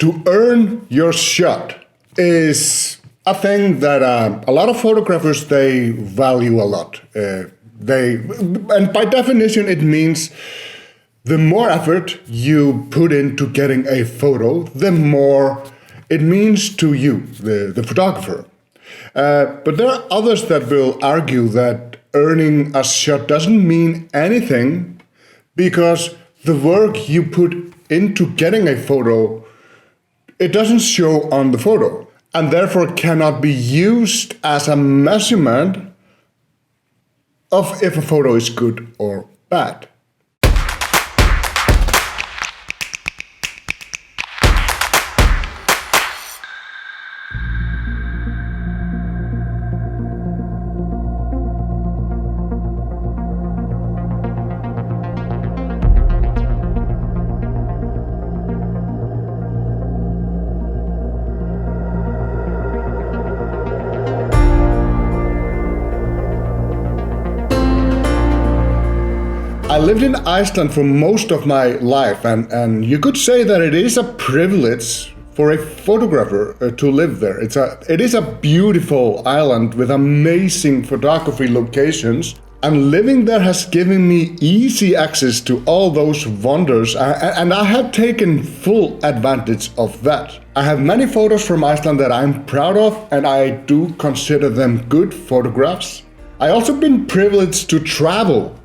To earn your shot is a thing that a lot of photographers, they value a lot. And by definition, it means the more effort you put into getting a photo, the more it means to you, the photographer. But there are others that will argue that earning a shot doesn't mean anything because the work you put into getting a photo, it doesn't show on the photo and therefore cannot be used as a measurement of if a photo is good or bad. I lived in Iceland for most of my life, and you could say that it is a privilege for a photographer to live there. It is a beautiful island with amazing photography locations, and living there has given me easy access to all those wonders, and I have taken full advantage of that. I have many photos from Iceland that I'm proud of, and I do consider them good photographs. I also been privileged to travel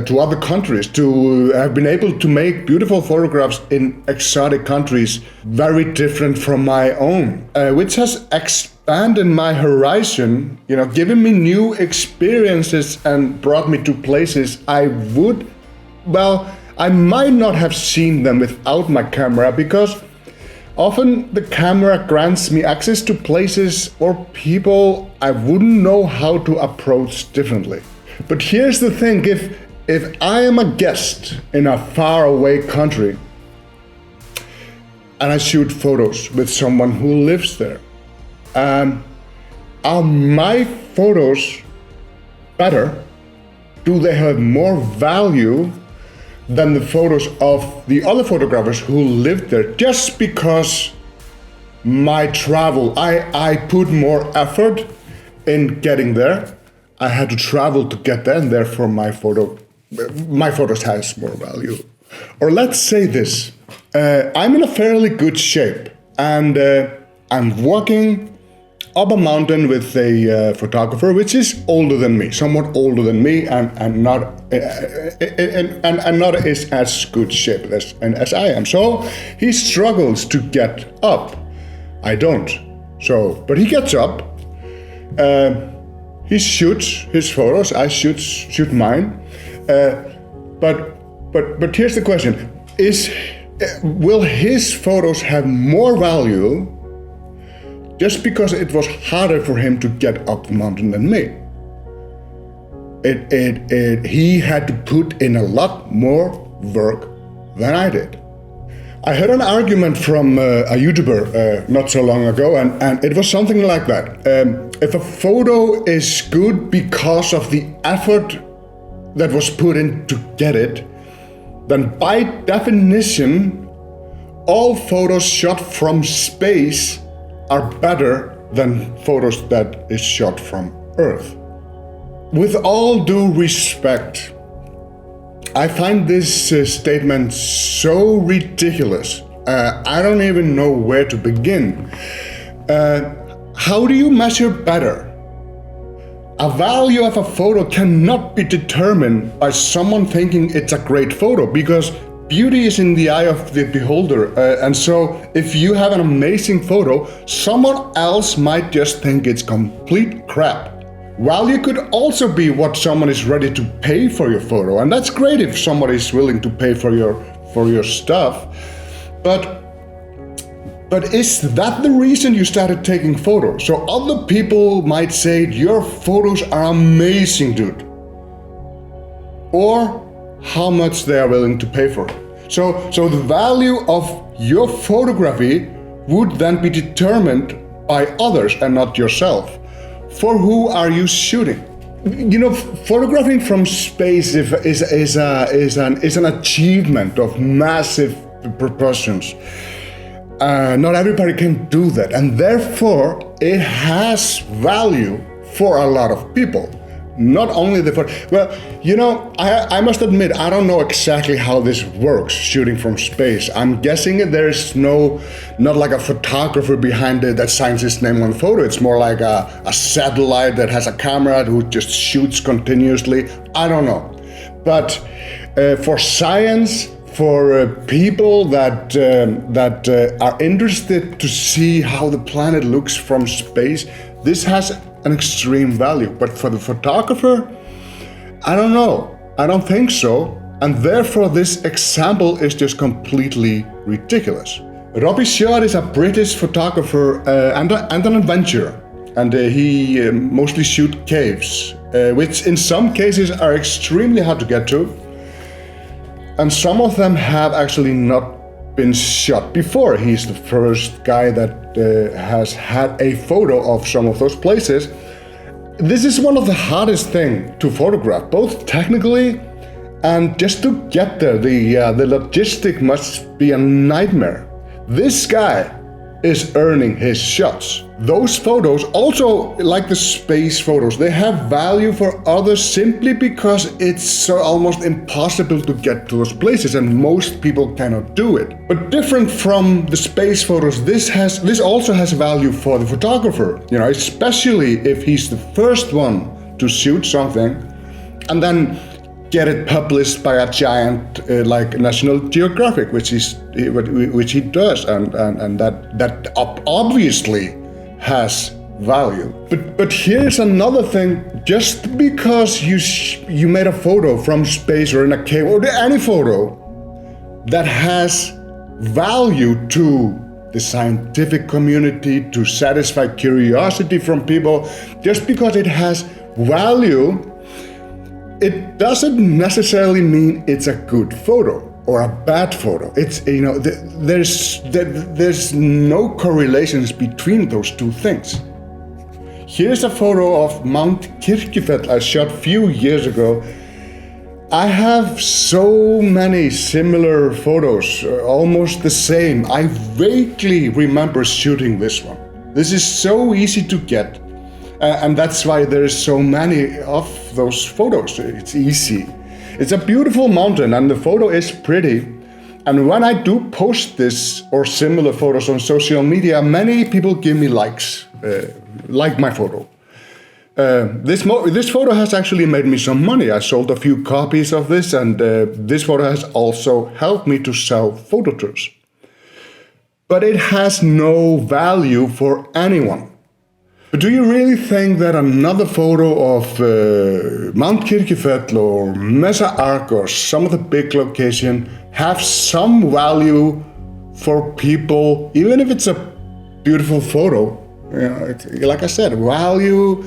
to other countries, to have been able to make beautiful photographs in exotic countries, very different from my own, which has expanded my horizon, given me new experiences and brought me to places I might not have seen them without my camera, because often the camera grants me access to places or people I wouldn't know how to approach differently. But here's the thing, if I am a guest in a faraway country and I shoot photos with someone who lives there, are my photos better? Do they have more value than the photos of the other photographers who lived there? Just because my travel, I put more effort in getting there. I had to travel to get there, and therefore my photos has more value. Or let's say this, I'm in a fairly good shape, and I'm walking up a mountain with a photographer which is older than me, somewhat older than me, and not is as good shape as I am. So he struggles to get up. I don't. But he gets up. He shoots his photos. I shoot mine. But here's the question: will his photos have more value just because it was harder for him to get up the mountain than me? He had to put in a lot more work than I did. I heard an argument from a YouTuber not so long ago, and it was something like that. If a photo is good because of the effort that was put in to get it, then by definition, all photos shot from space are better than photos that is shot from Earth. With all due respect, I find this statement so ridiculous. I don't even know where to begin. How do you measure better? A value of a photo cannot be determined by someone thinking it's a great photo, because beauty is in the eye of the beholder. And so if you have an amazing photo, someone else might just think it's complete crap. Value could also be what someone is ready to pay for your photo, and that's great if somebody is willing to pay for your stuff. But is that the reason you started taking photos? So other people might say, your photos are amazing, dude. Or how much they are willing to pay for it. So the value of your photography would then be determined by others and not yourself. For who are you shooting? Photographing from space is an achievement of massive proportions. Not everybody can do that, and therefore it has value for a lot of people. Not only the photo. Well, I must admit, I don't know exactly how this works, shooting from space. I'm guessing there's not like a photographer behind it that signs his name on the photo. It's more like a satellite that has a camera who just shoots continuously. I don't know. But for science, for people that are interested to see how the planet looks from space, this has an extreme value. But for the photographer, I don't know. I don't think so. And therefore this example is just completely ridiculous. Robbie Short is a British photographer and an adventurer. And he mostly shoots caves, which in some cases are extremely hard to get to. And some of them have actually not been shot before. He's the first guy that has had a photo of some of those places. This is one of the hardest things to photograph, both technically and just to get there. The logistic must be a nightmare. This guy is earning his shots. Those photos, also like the space photos, they have value for others simply because it's so almost impossible to get to those places, and most people cannot do it. But different from the space photos, this also has value for the photographer, especially if he's the first one to shoot something and then get it published by a giant like National Geographic, which he does, and that obviously has value. But here's another thing: just because you made a photo from space or in a cave or any photo that has value to the scientific community, to satisfy curiosity from people, just because it has value, it doesn't necessarily mean it's a good photo or a bad photo. It's there's no correlations between those two things. Here's a photo of Mount Kirkjufell I shot a few years ago. I have so many similar photos, almost the same. I vaguely remember shooting this one. This is so easy to get. And that's why there's so many of those photos. It's easy. It's a beautiful mountain and the photo is pretty. And when I do post this or similar photos on social media, many people give me likes, like my photo. This photo has actually made me some money. I sold a few copies of this, and this photo has also helped me to sell photo tours. But it has no value for anyone. But do you really think that another photo of Mount Kirkjufell or Mesa Arc or some of the big locations have some value for people, even if it's a beautiful photo? Like I said, value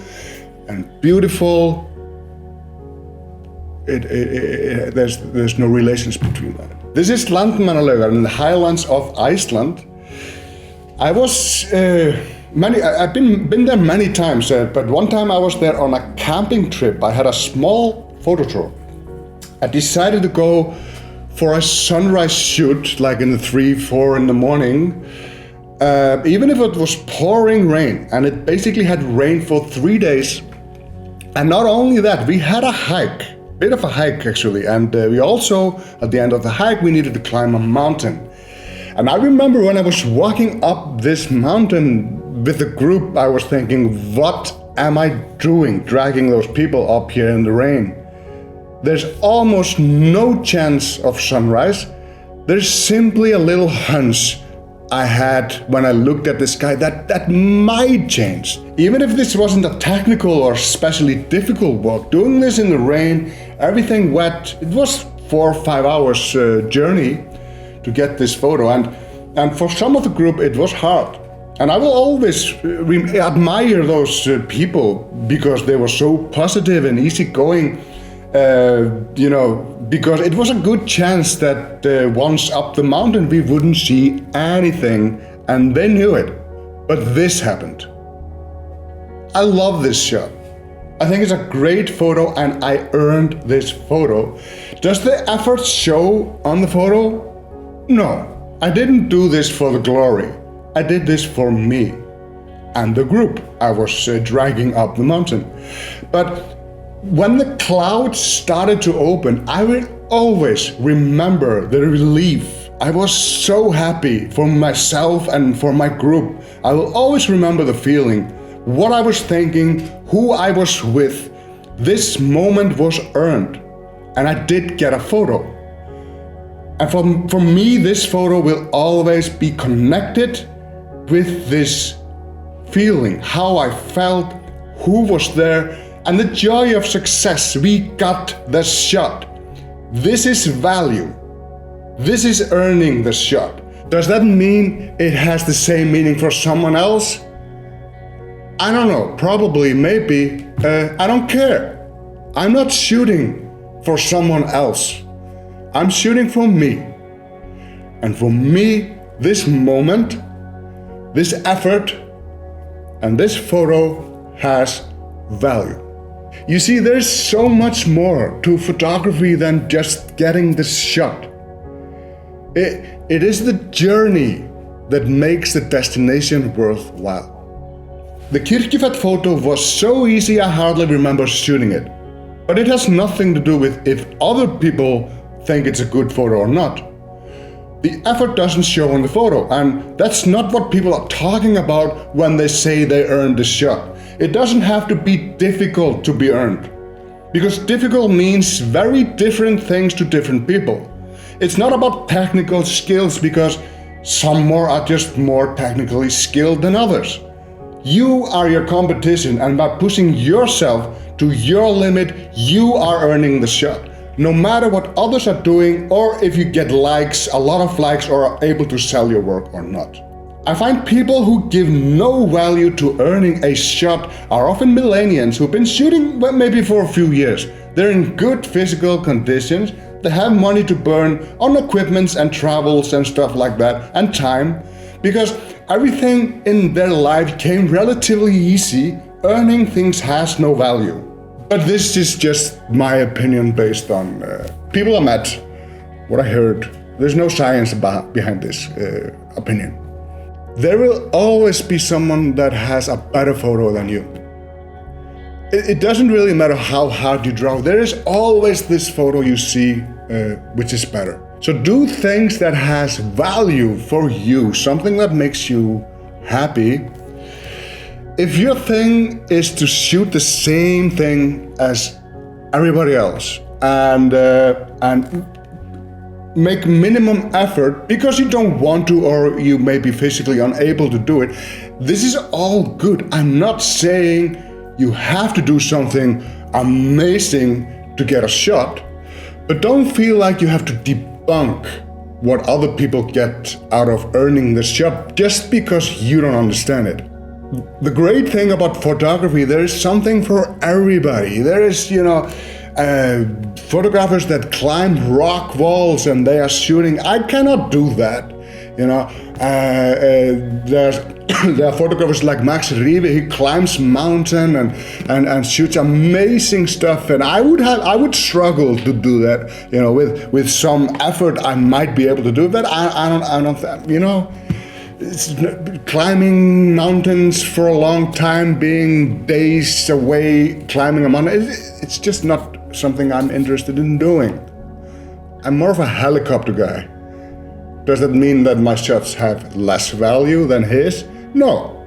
and beautiful, there's no relations between that. This is Landmannalaugar in the highlands of Iceland. I was I've been there many times, but one time I was there on a camping trip. I had a small photo tour. I decided to go for a sunrise shoot, like in the 3-4 in the morning, even if it was pouring rain, and it basically had rained for 3 days. And not only that, we had a hike, bit of a hike actually, and we also, at the end of the hike, we needed to climb a mountain. And I remember when I was walking up this mountain with the group, I was thinking, what am I doing dragging those people up here in the rain? There's almost no chance of sunrise. There's simply a little hunch I had when I looked at the sky that might change. Even if this wasn't a technical or especially difficult walk, doing this in the rain, everything wet, it was 4 or 5 hours journey to get this photo, and for some of the group it was hard. And I will always admire those people because they were so positive and easygoing, because it was a good chance that once up the mountain we wouldn't see anything, and they knew it. But this happened. I love this shot. I think it's a great photo and I earned this photo. Does the effort show on the photo? No. I didn't do this for the glory. I did this for me and the group I was dragging up the mountain. But when the clouds started to open, I will always remember the relief. I was so happy for myself and for my group. I will always remember the feeling, what I was thinking, who I was with. This moment was earned, and I did get a photo. And for me, this photo will always be connected with this feeling, how I felt, who was there, and the joy of success. We got the shot. This is value. This is earning the shot. Does that mean it has the same meaning for someone else? I don't know, probably, maybe. I don't care. I'm not shooting for someone else. I'm shooting for me. And for me, this moment, this effort, and this photo has value. You see, there's so much more to photography than just getting the shot. It is the journey that makes the destination worthwhile. The Kirkjufell photo was so easy I hardly remember shooting it. But it has nothing to do with if other people think it's a good photo or not. The effort doesn't show in the photo, and that's not what people are talking about when they say they earned the shot. It doesn't have to be difficult to be earned, because difficult means very different things to different people. It's not about technical skills, because some more are just more technically skilled than others. You are your competition, and by pushing yourself to your limit, you are earning the shot. No matter what others are doing, or if you get likes, a lot of likes, or are able to sell your work or not. I find people who give no value to earning a shot are often millennials who've been shooting maybe for a few years. They're in good physical conditions, they have money to burn on equipments and travels and stuff like that, and time, because everything in their life came relatively easy. Earning things has no value. But this is just my opinion based on people I met, what I heard. There's no science behind this opinion. There will always be someone that has a better photo than you. It doesn't really matter how hard you draw. There is always this photo you see which is better. So do things that has value for you, something that makes you happy. If your thing is to shoot the same thing as everybody else and make minimum effort because you don't want to, or you may be physically unable to do it, this is all good. I'm not saying you have to do something amazing to get a shot, but don't feel like you have to debunk what other people get out of earning the shot just because you don't understand it. The great thing about photography, there is something for everybody. There is, photographers that climb rock walls and they are shooting. I cannot do that. There are photographers like Max Riebe. He climbs mountain and shoots amazing stuff. And I would struggle to do that. With some effort, I might be able to do that. I don't. It's climbing mountains for a long time, being days away climbing a mountain. It's just not something I'm interested in doing. I'm more of a helicopter guy. Does that mean that my shots have less value than his? No.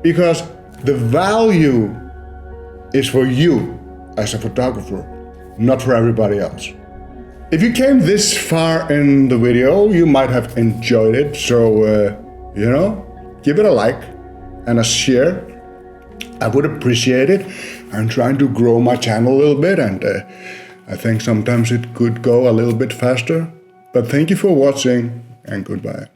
Because the value is for you as a photographer, not for everybody else. If you came this far in the video, you might have enjoyed it. So, give it a like and a share. I would appreciate it. I'm trying to grow my channel a little bit, and I think sometimes it could go a little bit faster. But thank you for watching, and goodbye.